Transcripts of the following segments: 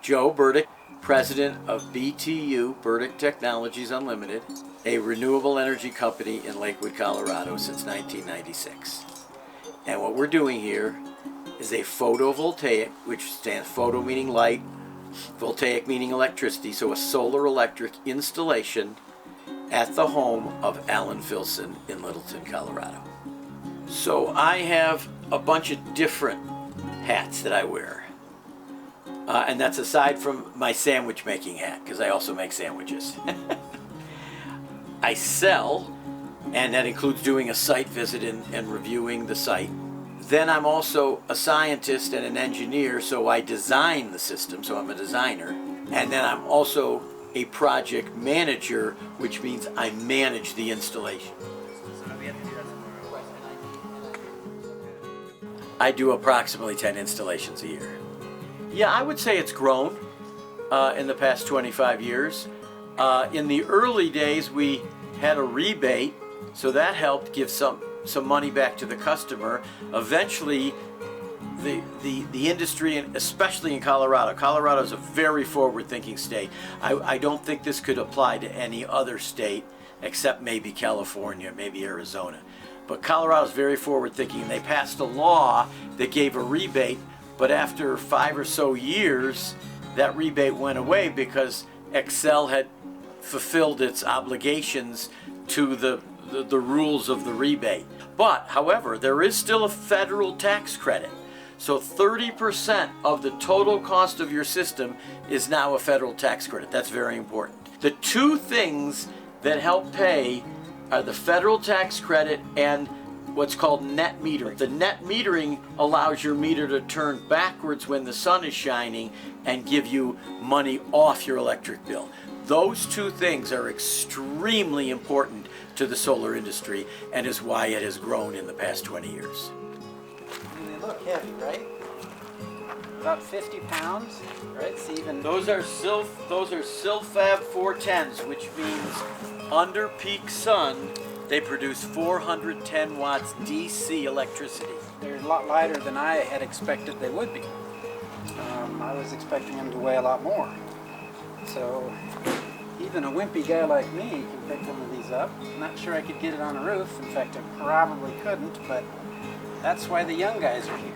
Joe Burdick, president of BTU, Burdick Technologies Unlimited, a renewable energy company in Lakewood, Colorado since 1996. And what we're doing here is a photovoltaic, which stands photo meaning light, voltaic meaning electricity, so a solar electric installation at the home of Alan Filson in Littleton, Colorado. So I have a bunch of different hats that I wear. And that's aside from my sandwich making hat, because I also make sandwiches. I sell, and that includes doing a site visit and reviewing the site. Then I'm also a scientist and an engineer, so I design the system, so I'm a designer. And then I'm also a project manager, which means I manage the installation. I do approximately 10 installations a year. Yeah, I would say it's grown in the past 25 years. In the early days, we had a rebate, so that helped give some money back to the customer. Eventually, the industry, and especially in Colorado is a very forward-thinking state. I don't think this could apply to any other state except maybe California, maybe Arizona. But Colorado is very forward-thinking, and they passed a law that gave a rebate. But after 5 or so years, that rebate went away because Xcel had fulfilled its obligations to the rules of the rebate. But, however, there is still a federal tax credit. So 30% of the total cost of your system is now a federal tax credit. That's very important. The two things that help pay are the federal tax credit and what's called net metering. The net metering allows your meter to turn backwards when the sun is shining and give you money off your electric bill. Those two things are extremely important to the solar industry and is why it has grown in the past 20 years. They look heavy, right? About 50 pounds, right? See, even Those are Silfab 410s, which means under peak sun, they produce 410 watts DC electricity. they're a lot lighter than I had expected they would be. I was expecting them to weigh a lot more. So even a wimpy guy like me can pick one of these up. I'm not sure I could get it on a roof. In fact, I probably couldn't, but that's why the young guys are here.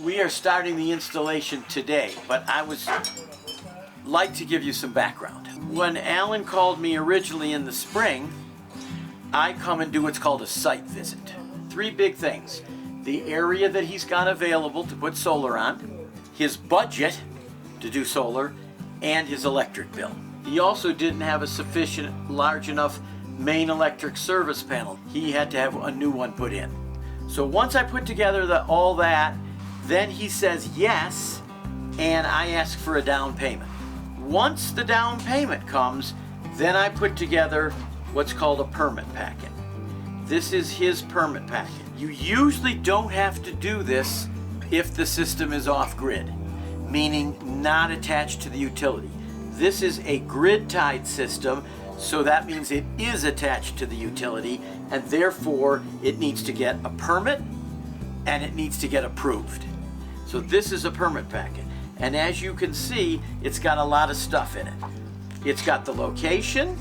We are starting the installation today, but I would like to give you some background. When Alan called me originally in the spring, I come and do what's called a site visit. 3 big things: the area that he's got available to put solar on, his budget to do solar, and his electric bill. He also didn't have a sufficient large enough main electric service panel. He had to have a new one put in. So once I put together all that, then he says yes, and I ask for a down payment. Once the down payment comes, then I put together what's called a permit packet. This is his permit packet. You usually don't have to do this if the system is off-grid, meaning not attached to the utility. This is a grid-tied system, so that means it is attached to the utility, and therefore it needs to get a permit and it needs to get approved. So this is a permit packet, and as you can see, it's got a lot of stuff in it. It's got the location,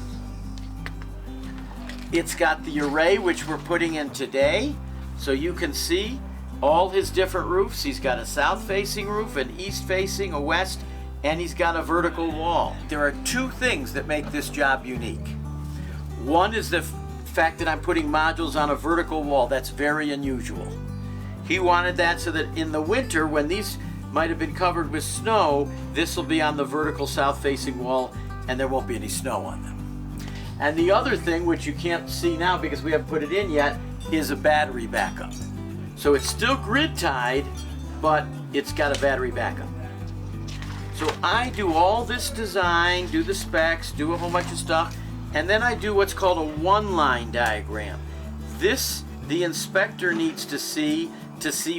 it's got the array which we're putting in today, so you can see all his different roofs. He's got a south-facing roof, an east-facing, a west, and he's got a vertical wall. There are 2 things that make this job unique. One is the fact that I'm putting modules on a vertical wall. That's very unusual. He wanted that so that in the winter, when these might have been covered with snow, this will be on the vertical south-facing wall and there won't be any snow on them. And the other thing, which you can't see now because we haven't put it in yet, is a battery backup. So it's still grid tied, but it's got a battery backup. So I do all this design, do the specs, do a whole bunch of stuff, and then I do what's called a one-line diagram. This, the inspector needs to see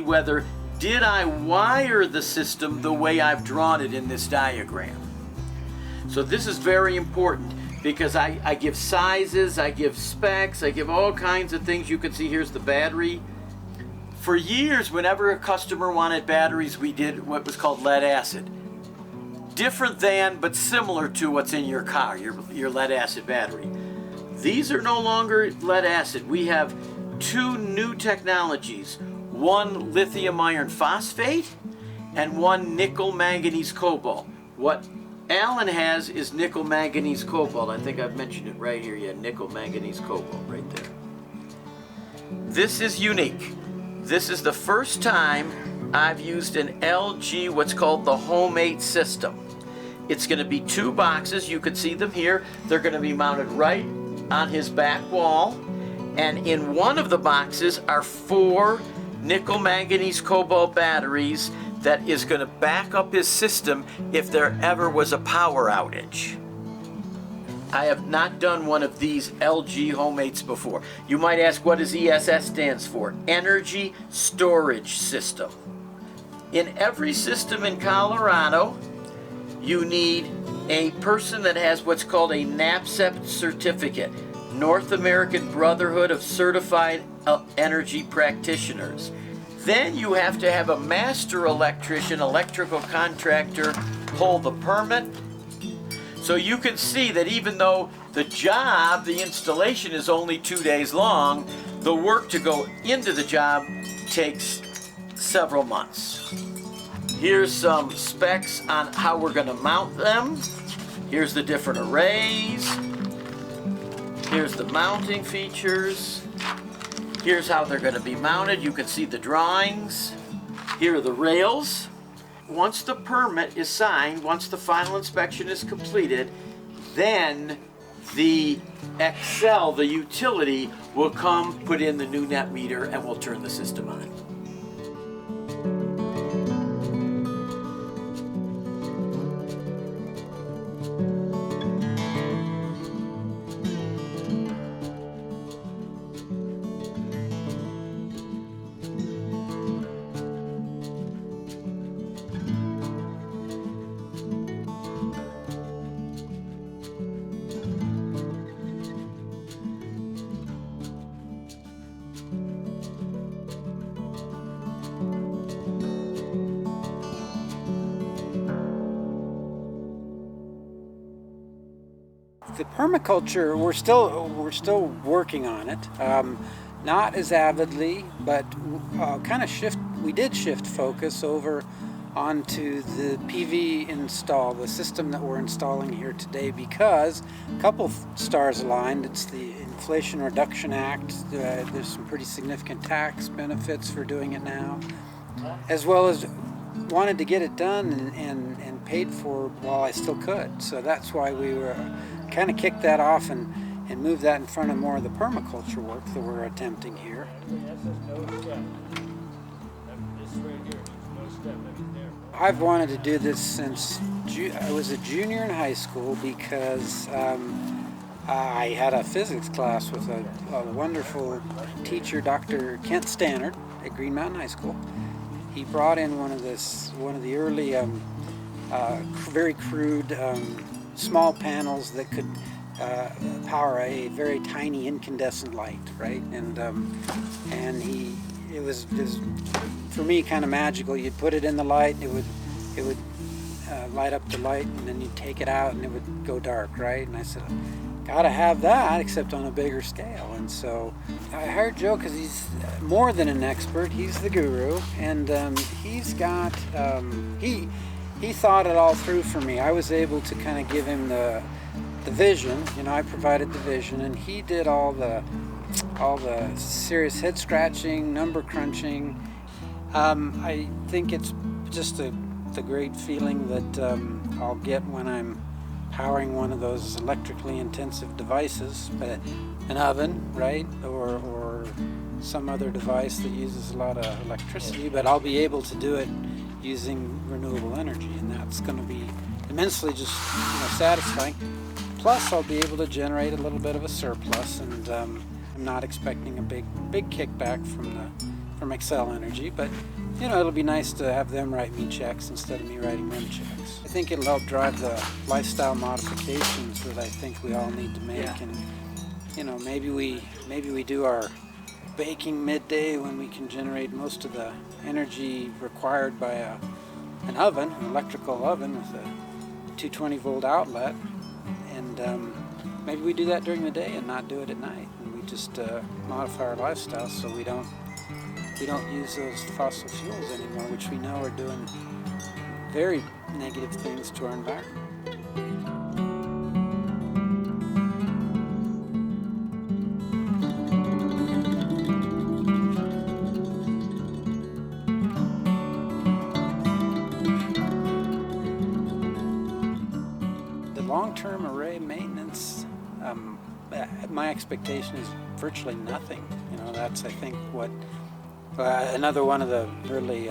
whether did I wire the system the way I've drawn it in this diagram. So this is very important because I give sizes, I give specs, I give all kinds of things. You can see here's the battery. For years, whenever a customer wanted batteries, we did what was called lead acid. Different than, but similar to what's in your car, your lead acid battery. These are no longer lead acid. We have two new technologies, one lithium iron phosphate and one nickel manganese cobalt. What Alan has is nickel manganese cobalt. I think I've mentioned it right here. Yeah, nickel manganese cobalt right there. This is unique. This is the first time I've used an LG, what's called the Home 8 system. It's going to be two boxes. You can see them here. They're going to be mounted right on his back wall. And in one of the boxes are 4 nickel manganese cobalt batteries that is going to back up his system if there ever was a power outage. I have not done one of these LG Home 8s before. You might ask, what does ESS stands for? Energy Storage System. In every system in Colorado, you need a person that has what's called a NABCEP certificate, North American Brotherhood of Certified Energy Practitioners. Then you have to have a master electrician, electrical contractor, pull the permit. So you can see that even though the job, the installation is only 2 days long, the work to go into the job takes several months. Here's some specs on how we're going to mount them. Here's the different arrays. Here's the mounting features. Here's how they're going to be mounted. You can see the drawings. Here are the rails. Once the permit is signed, once the final inspection is completed, then the Excel, the utility, will come put in the new net meter and we'll turn the system on. The permaculture, we're still working on it. Not as avidly, but we did shift focus over onto the PV install, the system that we're installing here today, because a couple stars aligned. It's the Inflation Reduction Act. There's some pretty significant tax benefits for doing it now, as well as wanted to get it done and paid for while I still could. So that's why we were kind of kicked that off and move that in front of more of the permaculture work that we're attempting here. I've wanted to do this since I was a junior in high school because I had a physics class with a wonderful teacher, Dr. Kent Stannard at Green Mountain High School. He brought in one of the early very crude small panels that could power a very tiny incandescent light, right? And it was for me kind of magical. You'd put it in the light, it would light up the light, and then you'd take it out and it would go dark, right? And I said, gotta have that, except on a bigger scale. And so I hired Joe because he's more than an expert. He's the guru, and he's got he thought it all through for me. I was able to kind of give him the vision. You know, I provided the vision, and he did all the serious head scratching, number crunching. I think it's just the great feeling that I'll get when I'm powering one of those electrically intensive devices, an oven, right, or some other device that uses a lot of electricity, but I'll be able to do it using renewable energy, and that's going to be immensely just satisfying. Plus, I'll be able to generate a little bit of a surplus, and I'm not expecting a big kickback from Xcel Energy, but it'll be nice to have them write me checks instead of me writing them checks. I think it'll help drive the lifestyle modifications that I think we all need to make, Yeah. And maybe we do our baking midday when we can generate most of the energy required by an oven, an electrical oven with a 220 volt outlet, and maybe we do that during the day and not do it at night, and we just modify our lifestyle so we don't use those fossil fuels anymore, which we know are doing very negative things to our environment. The long-term array maintenance, my expectation is virtually nothing. That's, I think, what another one of the really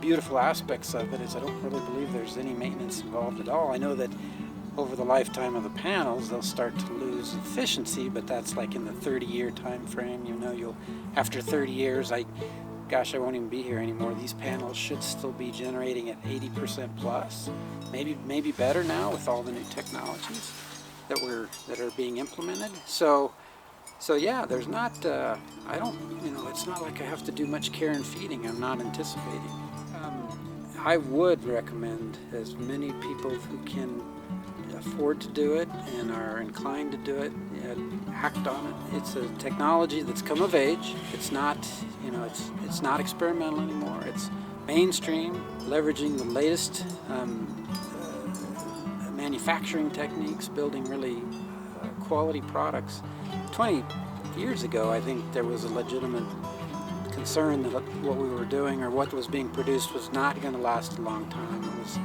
beautiful aspects of it is I don't really believe there's any maintenance involved at all. I know that over the lifetime of the panels they'll start to lose efficiency, but that's like in the 30-year time frame. After 30 years, I won't even be here anymore. These panels should still be generating at 80% plus, maybe better now with all the new technologies that are being implemented. So yeah, there's not, it's not like I have to do much care and feeding. I'm not anticipating. I would recommend as many people who can afford to do it and are inclined to do it, act on it. It's a technology that's come of age. It's not, it's not experimental anymore. It's mainstream, leveraging the latest manufacturing techniques, building really quality products. 20 years ago, I think there was a legitimate concern that what we were doing or what was being produced was not going to last a long time. It was,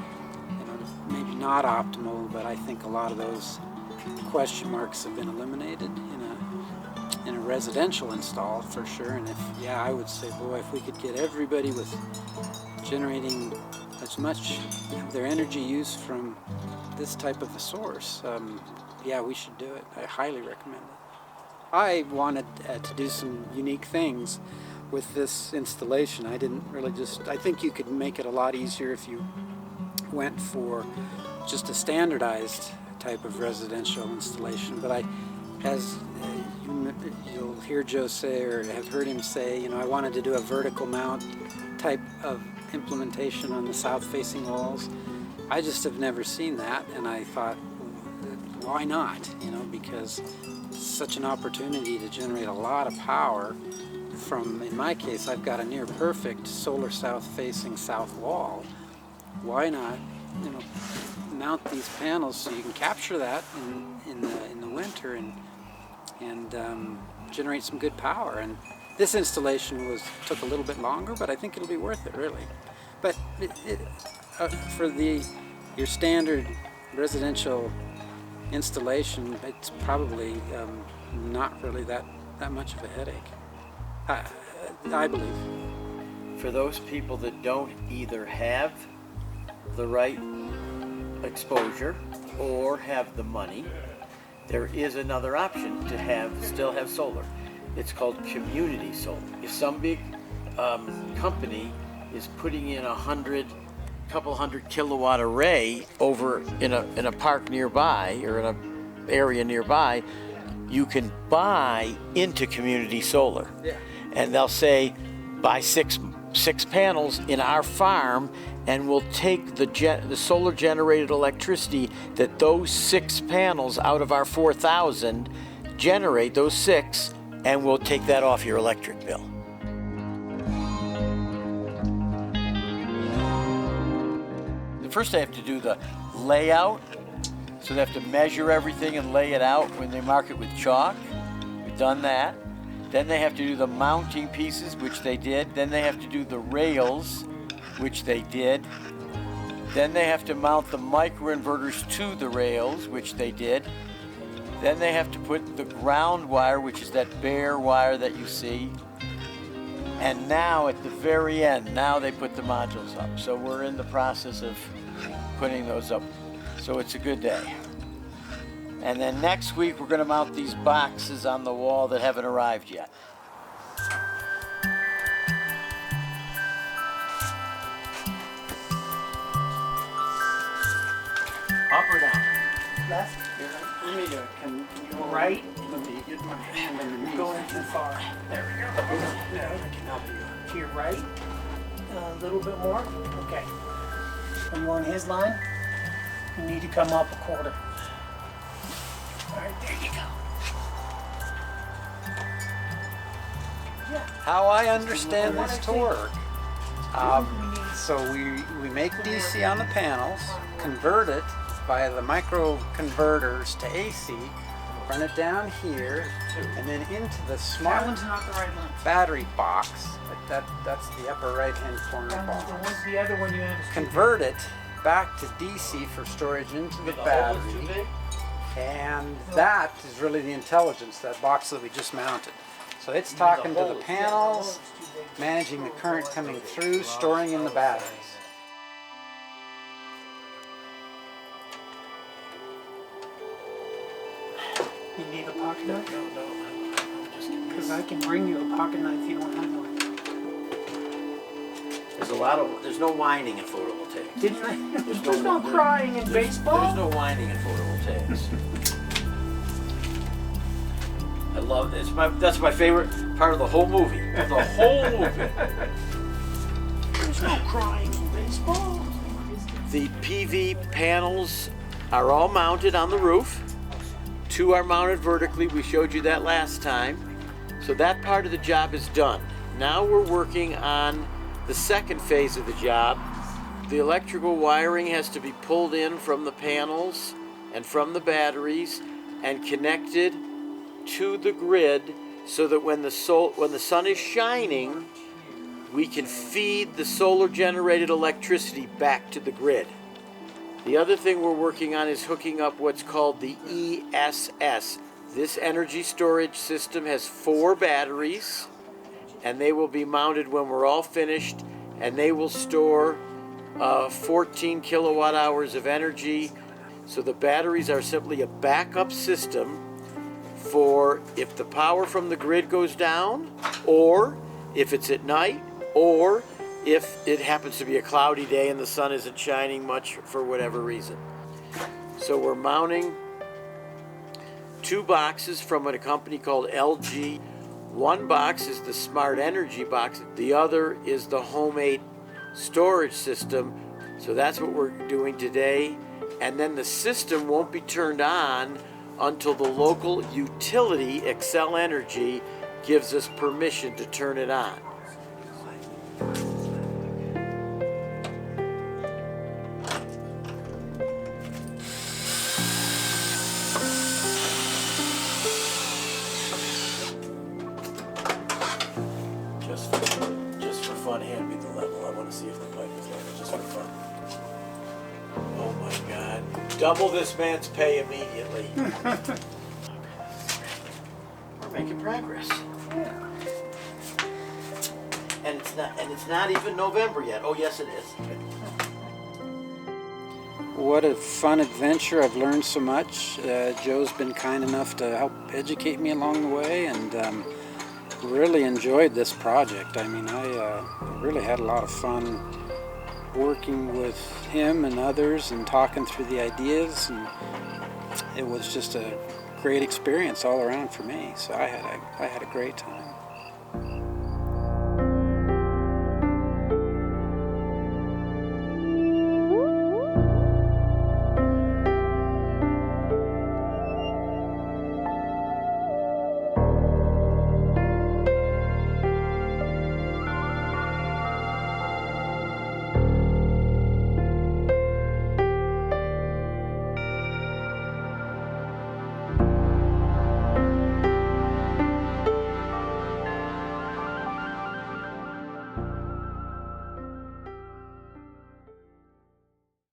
maybe not optimal, but I think a lot of those question marks have been eliminated in a residential install for sure. And I would say, boy, if we could get everybody with generating as much of their energy use from this type of a source, we should do it. I highly recommend it. I wanted to do some unique things with this installation. I didn't really I think you could make it a lot easier if you went for just a standardized type of residential installation. But as you'll hear Joe say, or have heard him say, I wanted to do a vertical mount type of implementation on the south-facing walls. I just have never seen that, and I thought, why not? Because it's such an opportunity to generate a lot of power from, in my case, I've got a near perfect solar south-facing south wall. Why not, mount these panels so you can capture that in the winter and generate some good power. And this installation took a little bit longer, but I think it'll be worth it, really. But for your standard residential installation, it's probably not really that much of a headache, I believe. For those people that don't either have the right exposure or have the money, there is another option to still have solar. It's called community solar. If some big company is putting in a couple hundred kilowatt array over in a park nearby or in an area nearby, you can buy into community solar. Yeah. And they'll say, buy six panels in our farm, and we'll take the solar generated electricity that those 6 panels out of our 4,000 generate, those 6, and we'll take that off your electric bill. First they have to do the layout, so they have to measure everything and lay it out when they mark it with chalk. We've done that. Then they have to do the mounting pieces, which they did. Then they have to do the rails, which they did. Then they have to mount the microinverters to the rails, which they did. Then they have to put the ground wire, which is that bare wire that you see. And now at the very end, now they put the modules up. So we're in the process of putting those up. So it's a good day. And then next week we're going to mount these boxes on the wall that haven't arrived yet. Up or down? Left. You need to control Right. Let me get my hand underneath. Going too far. There we go. Yeah, I can help you. To your right. A little bit more. Okay. When you're on his line, you need to come up a quarter. All right, there you go. How I understand this to work. So we make DC on the panels, convert it via the micro converters to AC, run it down here, and then into the That smart one's not the right line. battery box. That's the upper right hand corner That one's box. the other one you understand. Convert it back to DC for storage into the battery. And that is really the intelligence, that box that we just mounted. So it's talking to the panels, managing the current coming through, storing in the batteries. You need a pocket knife? No, just Because I can bring you a pocket knife if you don't have one. there's no whining in photovoltaics. Didn't I? There's There's no crying in baseball. There's no whining in photovoltaics. I love it. That's my favorite part of the whole movie. Of the whole movie. There's no crying in baseball. The PV panels are all mounted on the roof. 2 are mounted vertically. We showed you that last time. So that part of the job is done. Now we're working on the second phase of the job. The electrical wiring has to be pulled in from the panels and from the batteries and connected to the grid so that when the sun is shining, we can feed the solar generated electricity back to the grid. The other thing we're working on is hooking up what's called the ESS. This energy storage system has 4 batteries, and they will be mounted when we're all finished, and they will store 14 kilowatt hours of energy. So the batteries are simply a backup system for if the power from the grid goes down, or if it's at night, or if it happens to be a cloudy day and the sun isn't shining much for whatever reason. So we're mounting 2 boxes from a company called LG. One box is the Smart Energy box. The other is the homemade storage system. So that's what we're doing today. And then the system won't be turned on until the local utility, Xcel Energy, gives us permission to turn it on. Just for fun, hand me the level. I want to see if the pipe is level, just for fun. Oh my God. Double this man's pay immediately. We're making progress. Yeah. And it's not even November yet. Oh yes it is. What a fun adventure. I've learned so much. Joe's been kind enough to help educate me along the way, and really enjoyed this project. I mean, I really had a lot of fun working with him and others and talking through the ideas, and it was just a great experience all around for me. So I had a great time.